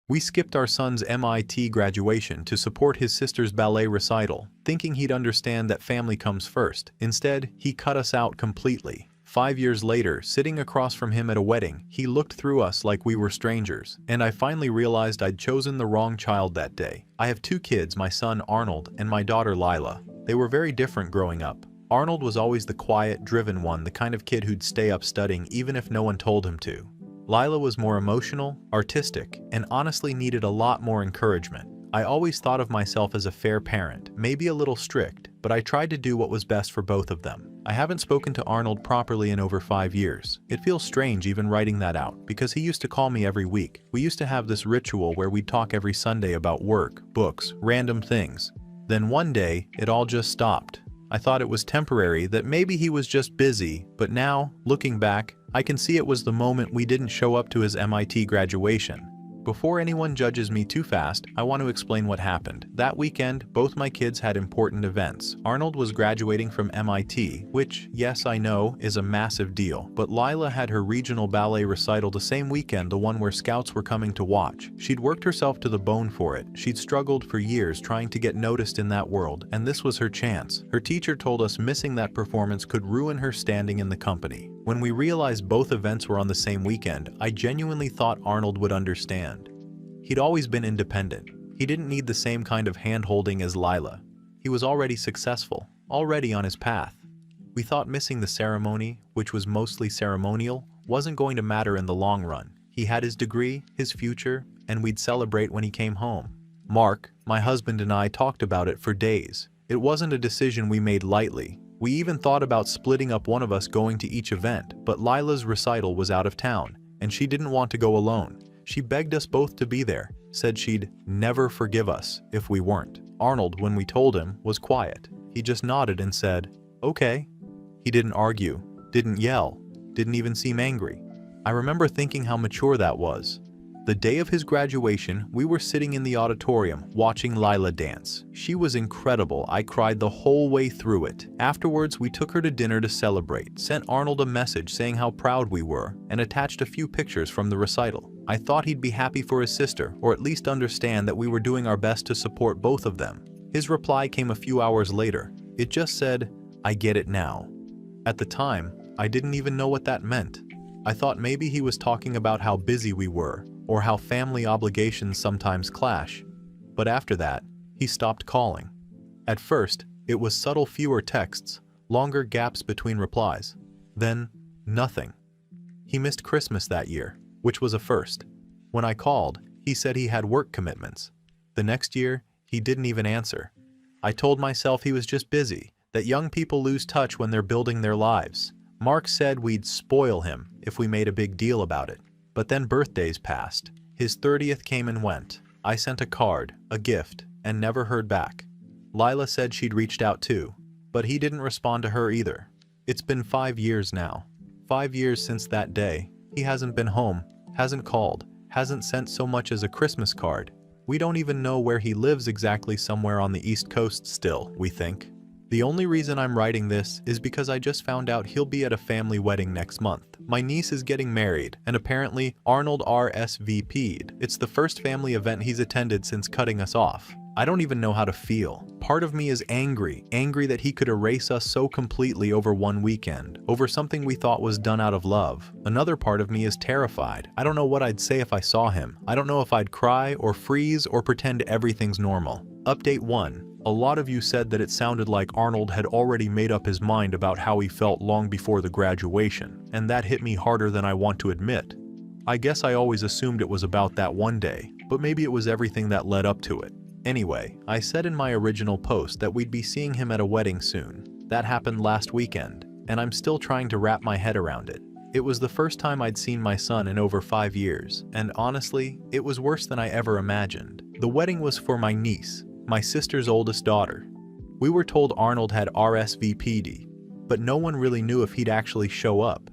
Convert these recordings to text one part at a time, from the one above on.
We skipped our son's MIT graduation to support his sister's ballet recital, thinking he'd understand that family comes first. Instead, he cut us out completely. 5 years later, sitting across from him at a wedding, he looked through us like we were strangers, and I finally realized I'd chosen the wrong child that day. I have 2 kids, my son Arnold and my daughter Lila. They were very different growing up. Arnold was always the quiet, driven one, the kind of kid who'd stay up studying even if no one told him to. Lila was more emotional, artistic, and honestly needed a lot more encouragement. I always thought of myself as a fair parent, maybe a little strict, but I tried to do what was best for both of them. I haven't spoken to Arnold properly in over 5 years. It feels strange even writing that out, because he used to call me every week. We used to have this ritual where we'd talk every Sunday about work, books, random things. Then one day, it all just stopped. I thought it was temporary, that maybe he was just busy, but now, looking back, I can see it was the moment we didn't show up to his MIT graduation. Before anyone judges me too fast, I want to explain what happened. That weekend, both my kids had important events. Arnold was graduating from MIT, which, yes, I know, is a massive deal. But Lila had her regional ballet recital the same weekend, the one where scouts were coming to watch. She'd worked herself to the bone for it. She'd struggled for years trying to get noticed in that world, and this was her chance. Her teacher told us missing that performance could ruin her standing in the company. When we realized both events were on the same weekend, I genuinely thought Arnold would understand. He'd always been independent. He didn't need the same kind of hand-holding as Lila. He was already successful, already on his path. We thought missing the ceremony, which was mostly ceremonial, wasn't going to matter in the long run. He had his degree, his future, and we'd celebrate when he came home. Mark, my husband, and I talked about it for days. It wasn't a decision we made lightly. We even thought about splitting up, one of us going to each event, but Lila's recital was out of town, and she didn't want to go alone. She begged us both to be there, said she'd never forgive us if we weren't. Arnold, when we told him, was quiet. He just nodded and said, "Okay." He didn't argue, didn't yell, didn't even seem angry. I remember thinking how mature that was. The day of his graduation, we were sitting in the auditorium watching Lila dance. She was incredible. I cried the whole way through it. Afterwards, we took her to dinner to celebrate, sent Arnold a message saying how proud we were, and attached a few pictures from the recital. I thought he'd be happy for his sister, or at least understand that we were doing our best to support both of them. His reply came a few hours later. It just said, "I get it now." At the time, I didn't even know what that meant. I thought maybe he was talking about how busy we were, or how family obligations sometimes clash. But after that, he stopped calling. At first, it was subtle, fewer texts, longer gaps between replies. Then, nothing. He missed Christmas that year, which was a first. When I called, he said he had work commitments. The next year, he didn't even answer. I told myself he was just busy, that young people lose touch when they're building their lives. Mark said we'd spoil him if we made a big deal about it. But then birthdays passed. His 30th came and went. I sent a card, a gift, and never heard back. Lila said she'd reached out too, but he didn't respond to her either. It's been 5 years now. 5 years since that day. He hasn't been home, hasn't called, hasn't sent so much as a Christmas card. We don't even know where he lives exactly, somewhere on the East Coast still, we think. The only reason I'm writing this is because I just found out he'll be at a family wedding next month. My niece is getting married, and apparently Arnold RSVP'd. It's the first family event he's attended since cutting us off. I don't even know how to feel. Part of me is angry that he could erase us so completely over one weekend, over something we thought was done out of love. Another part of me is terrified. I don't know what I'd say if I saw him. I don't know if I'd cry or freeze or pretend everything's normal. Update 1. A lot of you said that it sounded like Arnold had already made up his mind about how he felt long before the graduation, and that hit me harder than I want to admit. I guess I always assumed it was about that one day, but maybe it was everything that led up to it. Anyway, I said in my original post that we'd be seeing him at a wedding soon. That happened last weekend, and I'm still trying to wrap my head around it. It was the first time I'd seen my son in over 5 years, and honestly, it was worse than I ever imagined. The wedding was for my niece, my sister's oldest daughter. We were told Arnold had RSVP'd, but no one really knew if he'd actually show up.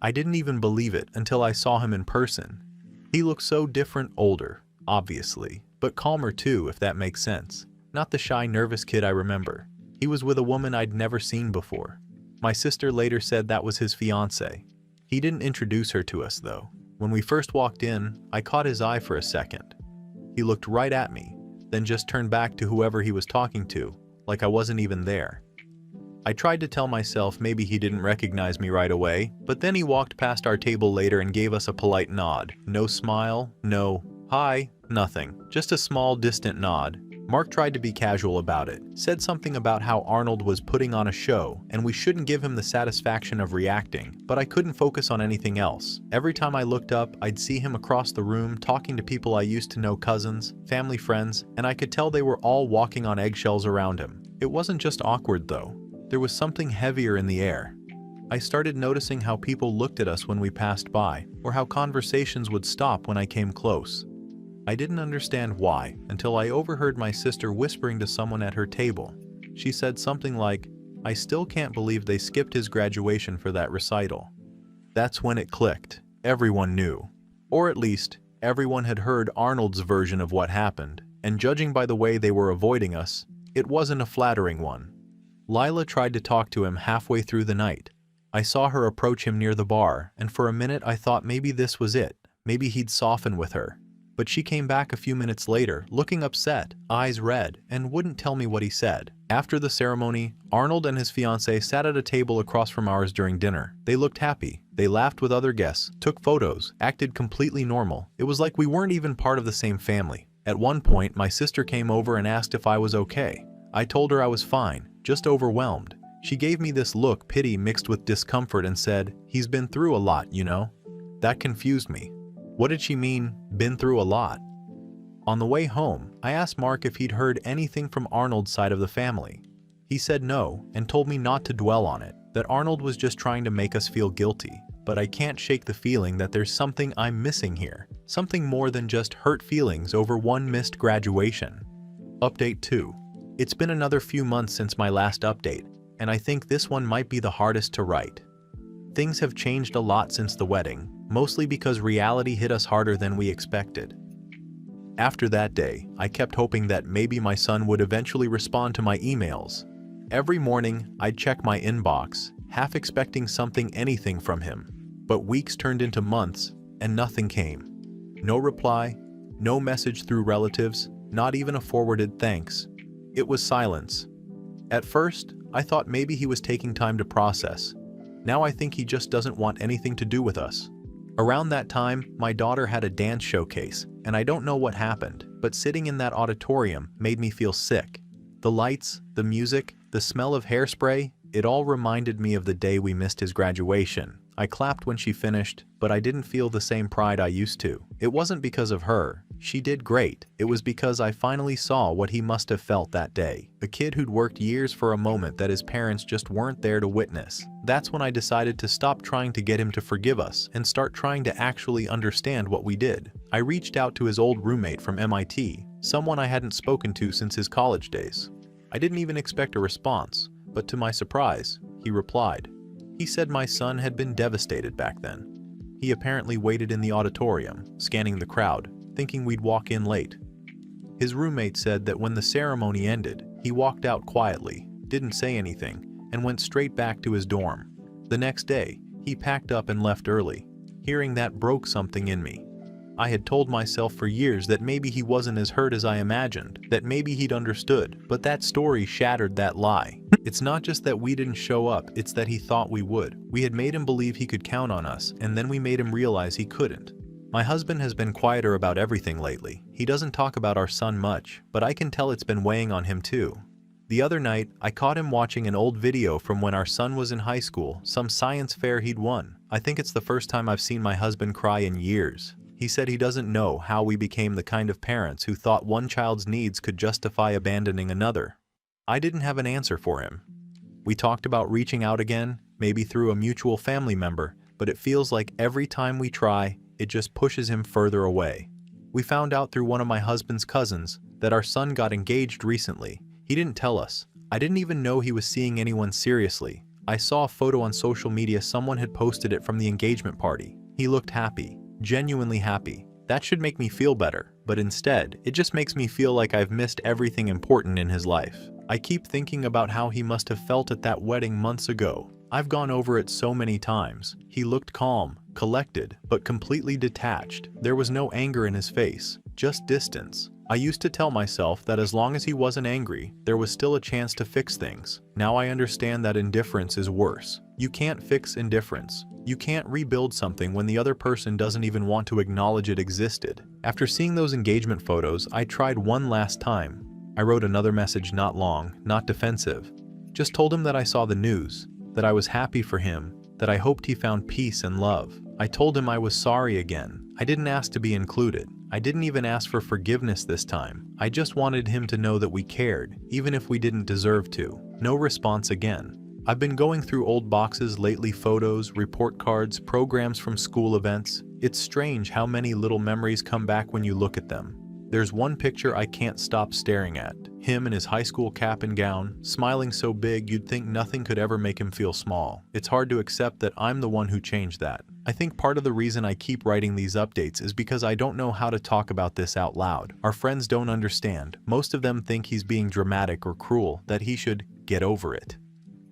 I didn't even believe it until I saw him in person. He looked so different, older, obviously, but calmer too, if that makes sense. Not the shy, nervous kid I remember. He was with a woman I'd never seen before. My sister later said that was his fiancée. He didn't introduce her to us though. When we first walked in, I caught his eye for a second. He looked right at me, then just turned back to whoever he was talking to, like I wasn't even there. I tried to tell myself maybe he didn't recognize me right away, but then he walked past our table later and gave us a polite nod. No smile, no hi, nothing. Just a small, distant nod. Mark tried to be casual about it, said something about how Arnold was putting on a show and we shouldn't give him the satisfaction of reacting, but I couldn't focus on anything else. Every time I looked up, I'd see him across the room talking to people I used to know, cousins, family friends, and I could tell they were all walking on eggshells around him. It wasn't just awkward though. There was something heavier in the air. I started noticing how people looked at us when we passed by, or how conversations would stop when I came close. I didn't understand why until I overheard my sister whispering to someone at her table. She said something like, "I still can't believe they skipped his graduation for that recital." That's when it clicked. Everyone knew. Or at least, everyone had heard Arnold's version of what happened, and judging by the way they were avoiding us, it wasn't a flattering one. Lila tried to talk to him halfway through the night. I saw her approach him near the bar, and for a minute I thought maybe this was it. Maybe he'd soften with her. But she came back a few minutes later, looking upset, eyes red, and wouldn't tell me what he said. After the ceremony, Arnold and his fiancée sat at a table across from ours during dinner. They looked happy. They laughed with other guests, took photos, acted completely normal. It was like we weren't even part of the same family. At one point, my sister came over and asked if I was okay. I told her I was fine, just overwhelmed. She gave me this look, pity mixed with discomfort, and said, "He's been through a lot, you know?" That confused me. What did she mean, been through a lot? On the way home, I asked Mark if he'd heard anything from Arnold's side of the family. He said no, and told me not to dwell on it, that Arnold was just trying to make us feel guilty. But I can't shake the feeling that there's something I'm missing here. Something more than just hurt feelings over one missed graduation. Update 2. It's been another few months since my last update, and I think this one might be the hardest to write. Things have changed a lot since the wedding, mostly because reality hit us harder than we expected. After that day, I kept hoping that maybe my son would eventually respond to my emails. Every morning, I'd check my inbox, half expecting anything from him. But weeks turned into months, and nothing came. No reply, no message through relatives, not even a forwarded thanks. It was silence. At first, I thought maybe he was taking time to process. Now I think he just doesn't want anything to do with us. Around that time, my daughter had a dance showcase, and I don't know what happened, but sitting in that auditorium made me feel sick. The lights, the music, the smell of hairspray, it all reminded me of the day we missed his graduation. I clapped when she finished, but I didn't feel the same pride I used to. It wasn't because of her. She did great. It was because I finally saw what he must have felt that day. A kid who'd worked years for a moment that his parents just weren't there to witness. That's when I decided to stop trying to get him to forgive us and start trying to actually understand what we did. I reached out to his old roommate from MIT, someone I hadn't spoken to since his college days. I didn't even expect a response, but to my surprise, he replied. He said my son had been devastated back then. He apparently waited in the auditorium, scanning the crowd, thinking we'd walk in late. His roommate said that when the ceremony ended, he walked out quietly, didn't say anything, and went straight back to his dorm. The next day, he packed up and left early. Hearing that broke something in me. I had told myself for years that maybe he wasn't as hurt as I imagined, that maybe he'd understood, but that story shattered that lie. It's not just that we didn't show up, it's that he thought we would. We had made him believe he could count on us, and then we made him realize he couldn't. My husband has been quieter about everything lately. He doesn't talk about our son much, but I can tell it's been weighing on him too. The other night, I caught him watching an old video from when our son was in high school, some science fair he'd won. I think it's the first time I've seen my husband cry in years. He said he doesn't know how we became the kind of parents who thought one child's needs could justify abandoning another. I didn't have an answer for him. We talked about reaching out again, maybe through a mutual family member, but it feels like every time we try, it just pushes him further away. We found out through one of my husband's cousins that our son got engaged recently. He didn't tell us. I didn't even know he was seeing anyone seriously. I saw a photo on social media, someone had posted it from the engagement party. He looked happy. Genuinely happy. That should make me feel better, but instead, it just makes me feel like I've missed everything important in his life. I keep thinking about how he must have felt at that wedding months ago. I've gone over it so many times. He looked calm, collected, but completely detached. There was no anger in his face, just distance. I used to tell myself that as long as he wasn't angry, there was still a chance to fix things. Now I understand that indifference is worse. You can't fix indifference. You can't rebuild something when the other person doesn't even want to acknowledge it existed. After seeing those engagement photos, I tried one last time. I wrote another message, not long, not defensive. Just told him that I saw the news, that I was happy for him, that I hoped he found peace and love. I told him I was sorry again. I didn't ask to be included. I didn't even ask for forgiveness this time. I just wanted him to know that we cared, even if we didn't deserve to. No response again. I've been going through old boxes lately, photos, report cards, programs from school events. It's strange how many little memories come back when you look at them. There's one picture I can't stop staring at. Him in his high school cap and gown, smiling so big you'd think nothing could ever make him feel small. It's hard to accept that I'm the one who changed that. I think part of the reason I keep writing these updates is because I don't know how to talk about this out loud. Our friends don't understand. Most of them think he's being dramatic or cruel, that he should get over it.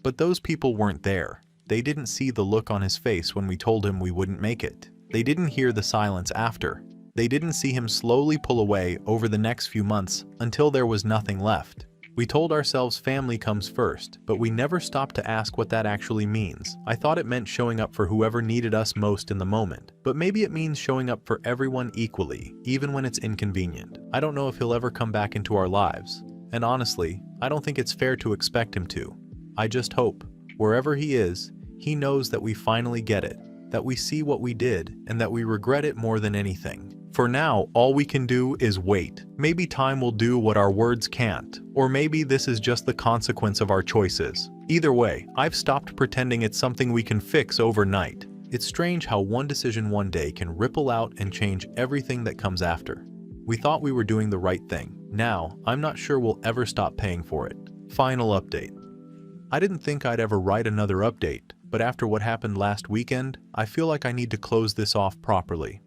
But those people weren't there. They didn't see the look on his face when we told him we wouldn't make it. They didn't hear the silence after. They didn't see him slowly pull away over the next few months until there was nothing left. We told ourselves family comes first, but we never stopped to ask what that actually means. I thought it meant showing up for whoever needed us most in the moment, but maybe it means showing up for everyone equally, even when it's inconvenient. I don't know if he'll ever come back into our lives, and honestly, I don't think it's fair to expect him to. I just hope, wherever he is, he knows that we finally get it, that we see what we did, and that we regret it more than anything. For now, all we can do is wait. Maybe time will do what our words can't, or maybe this is just the consequence of our choices. Either way, I've stopped pretending it's something we can fix overnight. It's strange how one decision one day can ripple out and change everything that comes after. We thought we were doing the right thing. Now, I'm not sure we'll ever stop paying for it. Final update. I didn't think I'd ever write another update, but after what happened last weekend, I feel like I need to close this off properly.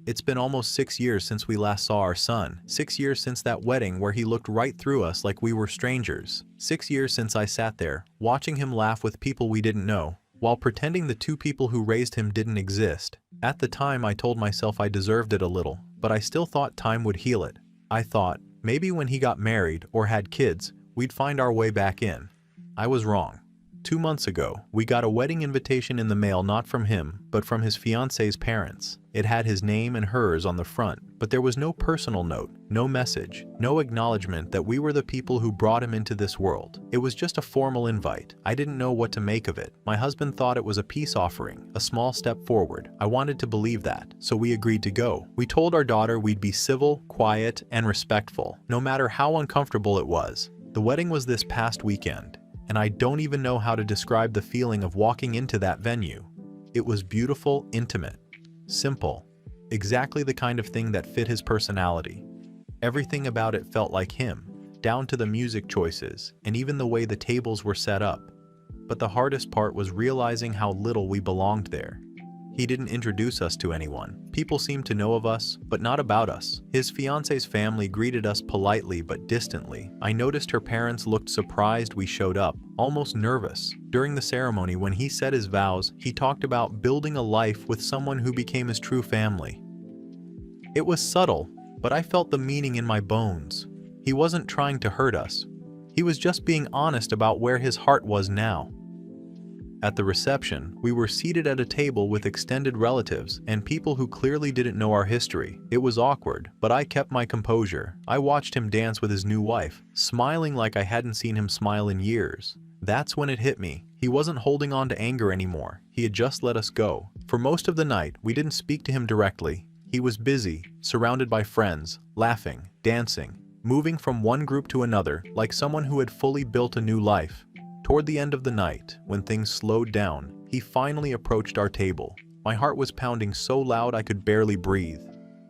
It's been almost 6 years since we last saw our son. 6 years since that wedding where he looked right through us like we were strangers. 6 years since I sat there, watching him laugh with people we didn't know, while pretending the two people who raised him didn't exist. At the time, I told myself I deserved it a little, but I still thought time would heal it. I thought, maybe when he got married or had kids, we'd find our way back in. I was wrong. 2 months ago, we got a wedding invitation in the mail, not from him, but from his fiance's parents. It had his name and hers on the front, but there was no personal note, no message, no acknowledgement that we were the people who brought him into this world. It was just a formal invite. I didn't know what to make of it. My husband thought it was a peace offering, a small step forward. I wanted to believe that, so we agreed to go. We told our daughter we'd be civil, quiet, and respectful, no matter how uncomfortable it was. The wedding was this past weekend, and I don't even know how to describe the feeling of walking into that venue. It was beautiful, intimate, simple, exactly the kind of thing that fit his personality. Everything about it felt like him, down to the music choices and even the way the tables were set up. But the hardest part was realizing how little we belonged there. He didn't introduce us to anyone. People seemed to know of us, but not about us. His fiance's family greeted us politely but distantly. I noticed her parents looked surprised we showed up, almost nervous. During the ceremony, when he said his vows, he talked about building a life with someone who became his true family. It was subtle, but I felt the meaning in my bones. He wasn't trying to hurt us. He was just being honest about where his heart was now. At the reception, we were seated at a table with extended relatives and people who clearly didn't know our history. It was awkward, but I kept my composure. I watched him dance with his new wife, smiling like I hadn't seen him smile in years. That's when it hit me. He wasn't holding on to anger anymore. He had just let us go. For most of the night, we didn't speak to him directly. He was busy, surrounded by friends, laughing, dancing, moving from one group to another like someone who had fully built a new life. Toward the end of the night, when things slowed down, he finally approached our table. My heart was pounding so loud I could barely breathe.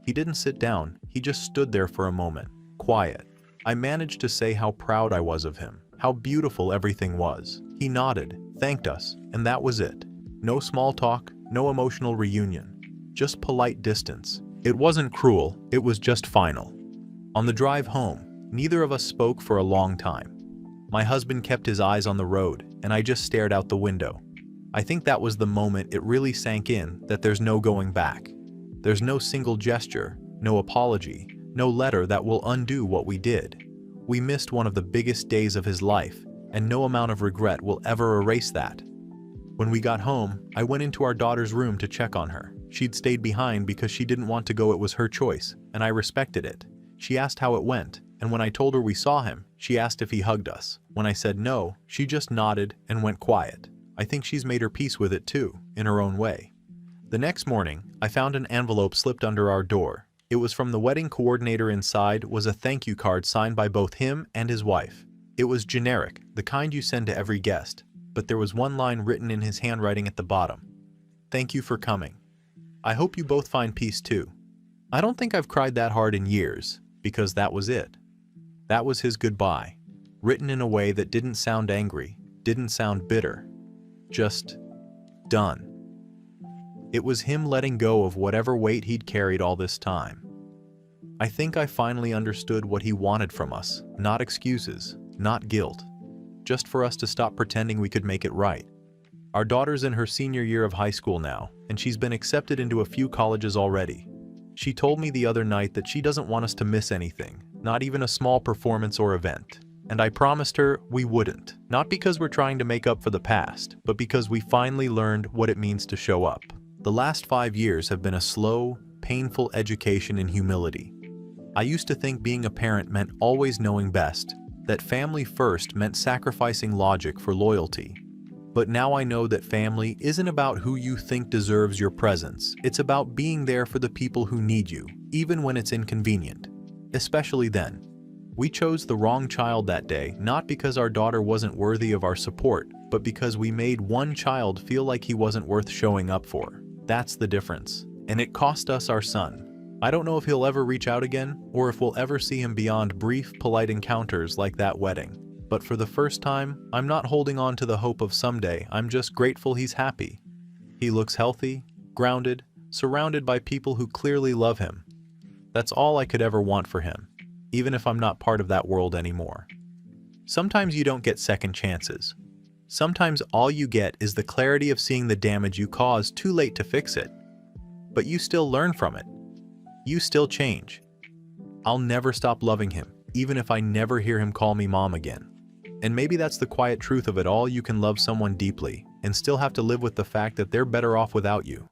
He didn't sit down, he just stood there for a moment, quiet. I managed to say how proud I was of him, how beautiful everything was. He nodded, thanked us, and that was it. No small talk, no emotional reunion, just polite distance. It wasn't cruel, it was just final. On the drive home, neither of us spoke for a long time. My husband kept his eyes on the road, and I just stared out the window. I think that was the moment it really sank in that there's no going back. There's no single gesture, no apology, No letter that will undo what we did. We missed one of the biggest days of his life, and no amount of regret will ever erase that. When we got home, I went into our daughter's room to check on her. She'd stayed behind because she didn't want to go. It was her choice, and I respected it. She asked how it went, and when I told her we saw him, she asked if he hugged us. When I said no, she just nodded and went quiet. I think she's made her peace with it too, in her own way. The next morning, I found an envelope slipped under our door. It was from the wedding coordinator. Inside was a thank you card signed by both him and his wife. It was generic, the kind you send to every guest, but there was one line written in his handwriting at the bottom. Thank you for coming. I hope you both find peace too. I don't think I've cried that hard in years, because that was it. That was his goodbye, written in a way that didn't sound angry, didn't sound bitter. Just done. It was him letting go of whatever weight he'd carried all this time. I think I finally understood what he wanted from us, not excuses, not guilt, just for us to stop pretending we could make it right. Our daughter's in her senior year of high school now, and she's been accepted into a few colleges already. She told me the other night that she doesn't want us to miss anything, not even a small performance or event. And I promised her we wouldn't, not because we're trying to make up for the past, but because we finally learned what it means to show up. The last 5 years have been a slow, painful education in humility. I used to think being a parent meant always knowing best, that family first meant sacrificing logic for loyalty. But now I know that family isn't about who you think deserves your presence. It's about being there for the people who need you, even when it's inconvenient. Especially then. We chose the wrong child that day, not because our daughter wasn't worthy of our support, but because we made one child feel like he wasn't worth showing up for. That's the difference. And it cost us our son. I don't know if he'll ever reach out again, or if we'll ever see him beyond brief, polite encounters like that wedding. But for the first time, I'm not holding on to the hope of someday. I'm just grateful he's happy. He looks healthy, grounded, surrounded by people who clearly love him. That's all I could ever want for him, even if I'm not part of that world anymore. Sometimes you don't get second chances. Sometimes all you get is the clarity of seeing the damage you caused too late to fix it. But you still learn from it. You still change. I'll never stop loving him, even if I never hear him call me mom again. And maybe that's the quiet truth of it all. You can love someone deeply and still have to live with the fact that they're better off without you.